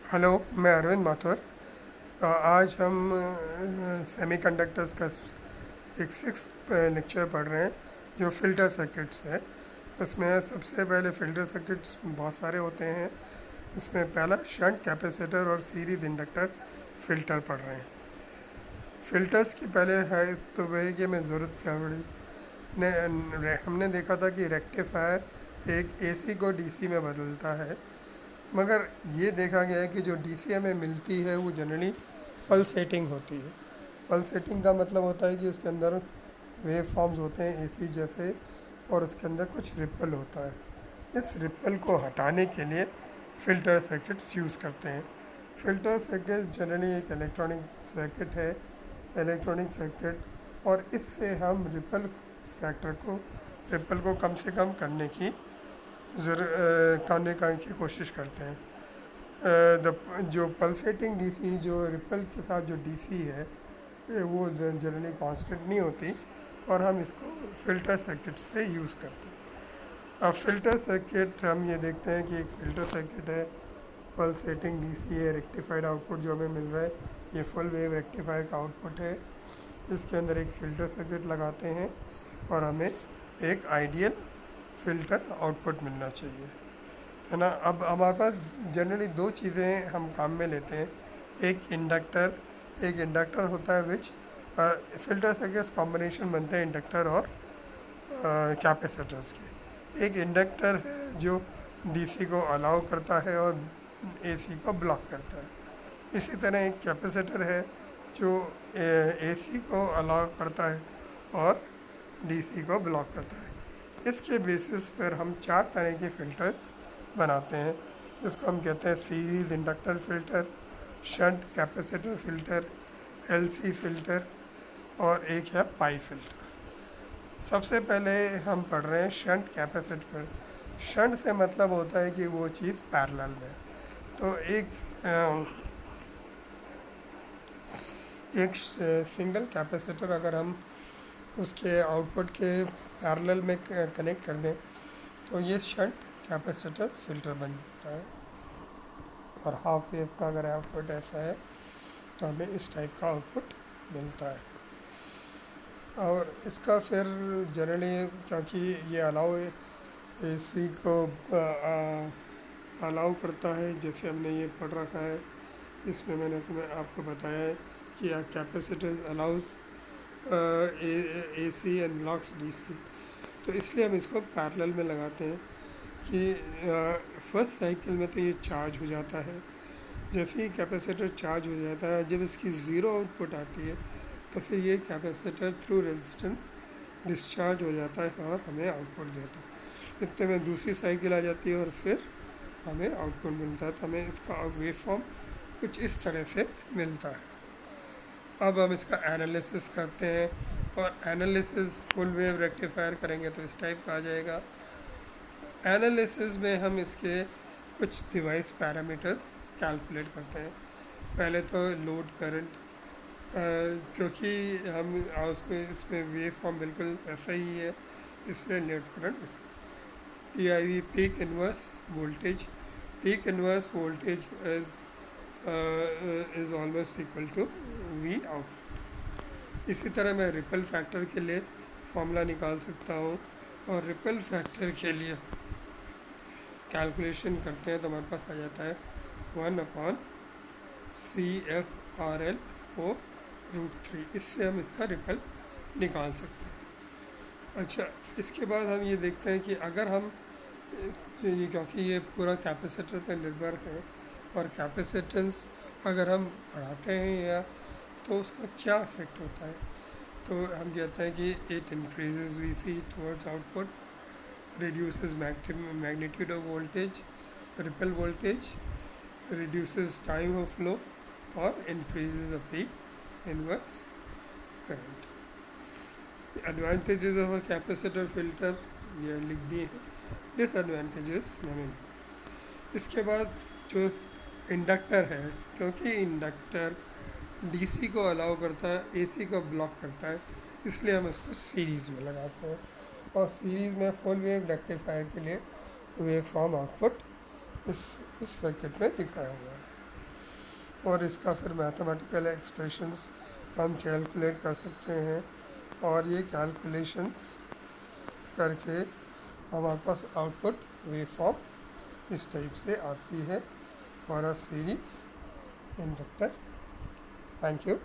Hello, मैं अरविंद माथुर। आज हम सेमीकंडक्टर्स का एक सिक्स लेक्चर पढ़ रहे हैं जो फ़िल्टर सर्किट्स है। उसमें सबसे पहले फ़िल्टर सर्किट्स बहुत सारे होते हैं। उसमें पहला शंट कैपेसिटर और सीरीज़ इंडक्टर फ़िल्टर पढ़ रहे हैं। फ़िल्टर्स की पहले है तो वही कि हमें ज़रूरत क्या पड़ी। हमने देखा था कि रेक्टिफायर एक एसी को डीसी में बदलता है, मगर ये देखा गया है कि जो डीसी हमें मिलती है वो जनरली पल्सेटिंग होती है। पल्सेटिंग का मतलब होता है कि उसके अंदर वेव फॉर्म्स होते हैं एसी जैसे, और उसके अंदर कुछ रिपल होता है। इस रिपल को हटाने के लिए फ़िल्टर सर्किट्स यूज़ करते हैं। फ़िल्टर सर्किट जनरली एक इलेक्ट्रॉनिक सर्किट है, इलेक्ट्रॉनिक सर्किट, और इससे हम रिपल को कम से कम करने की कोशिश करते हैं। जो पल्सेटिंग डीसी, जो रिपल के साथ जो डीसी है, वो जनरली कांस्टेंट नहीं होती, और हम इसको फ़िल्टर सर्किट से यूज़ करते हैं। अब फ़िल्टर सर्किट हम ये देखते हैं कि एक फ़िल्टर सर्किट है, पल्सेटिंग डीसी है, रेक्टिफाइड आउटपुट जो हमें मिल रहा है ये फुल वेव रेक्टिफायर का आउटपुट है। इसके अंदर एक फ़िल्टर सर्किट लगाते हैं और हमें एक आइडियल फ़िल्टर आउटपुट मिलना चाहिए, है ना। अब हमारे पास जनरली दो चीज़ें हम काम में लेते हैं। एक इंडक्टर होता है विच फ़िल्टर सर्किट्स कॉम्बिनेशन बनते हैं इंडक्टर और कैपेसिटर्स के। एक इंडक्टर है जो डीसी को अलाउ करता है और एसी को ब्लॉक करता है। इसी तरह एक कैपेसिटर है जो एसी को अलाउ करता है और डीसी को ब्लॉक करता है। इसके बेसिस पर हम चार तरह के फ़िल्टर्स बनाते हैं, जिसको हम कहते हैं series inductor filter, shunt capacitor filter, LC filter, और एक है पाई फ़िल्टर। सबसे पहले हम पढ़ रहे हैं शंट कैपेसिटर। शंट से मतलब होता है कि वो चीज़ पैरेलल में। तो एक सिंगल कैपेसिटर अगर हम उसके आउटपुट के पैरेलल में कनेक्ट कर दें तो ये शंट कैपेसिटर फ़िल्टर बन जाता है। और हाफ वेव का अगर आउटपुट ऐसा है तो हमें इस टाइप का आउटपुट मिलता है। और इसका फिर जनरली, क्योंकि ये अलाउ एसी को अलाउ करता है, जैसे हमने ये पढ़ रखा है, इसमें मैंने तुम्हें आपको बताया है कि capacitor allows AC and blocks DC. तो इसलिए हम इसको पैरेलल में लगाते हैं कि फर्स्ट साइकिल में तो ये चार्ज हो जाता है। जैसे ही कैपेसिटर चार्ज हो जाता है, जब इसकी ज़ीरो आउटपुट आती है तो फिर ये कैपेसिटर थ्रू रेजिस्टेंस डिस्चार्ज हो जाता है और हमें आउटपुट देता है। इतने में दूसरी साइकिल आ जाती है और फिर हमें आउटपुट मिलता है। तो हमें इसका वेव फॉर्म कुछ इस तरह से मिलता है। अब हम इसका एनालिसिस करते हैं, और एनालिसिस फुल वेव रेक्टिफायर करेंगे तो इस टाइप का आ जाएगा। एनालिसिस में हम इसके कुछ डिवाइस पैरामीटर्स कैलकुलेट करते हैं। पहले तो लोड करंट, क्योंकि हम इसमें वेव फॉर्म बिल्कुल ऐसा ही है, इसलिए load current P I V peak inverse voltage. Peak inverse voltage is almost equal to V out. इसी तरह मैं रिपल फैक्टर के लिए फॉर्मूला निकाल सकता हूँ, और रिपल फैक्टर के लिए कैलकुलेशन करते हैं तो हमारे पास आ जाता है 1/CFRL/3। इससे हम इसका रिपल निकाल सकते हैं। अच्छा, इसके बाद हम ये देखते हैं कि अगर हम ये, क्योंकि ये पूरा कैपेसिटर पर निर्भर है, और कैपेसिटेंस अगर हम बढ़ाते हैं या तो उसका क्या इफेक्ट होता है। तो हम कहते हैं कि it increases V C towards output, reduces magnitude of voltage, ripple voltage, reduces time of flow, or increases the peak inverse current. The advantages of a capacitor filter ये लिख दिए हैं, डिसएडवांटेजेस मैंने लिखे। इसके बाद जो इंडक्टर है, क्योंकि इंडक्टर डीसी को अलाउ करता है, एसी को ब्लॉक करता है, इसलिए हम इसको सीरीज़ में लगाते हैं। और सीरीज़ में फुल वेव रेक्टिफायर के लिए वेव फॉर्म आउटपुट इस सर्किट में दिखाया हुआ है। और इसका फिर मैथमेटिकल एक्सप्रेशंस हम कैलकुलेट कर सकते हैं, और ये कैलकुलेशंस करके हमारे पास आउटपुट वेव फॉर्म इस टाइप से आती है for a series in vector. Thank you.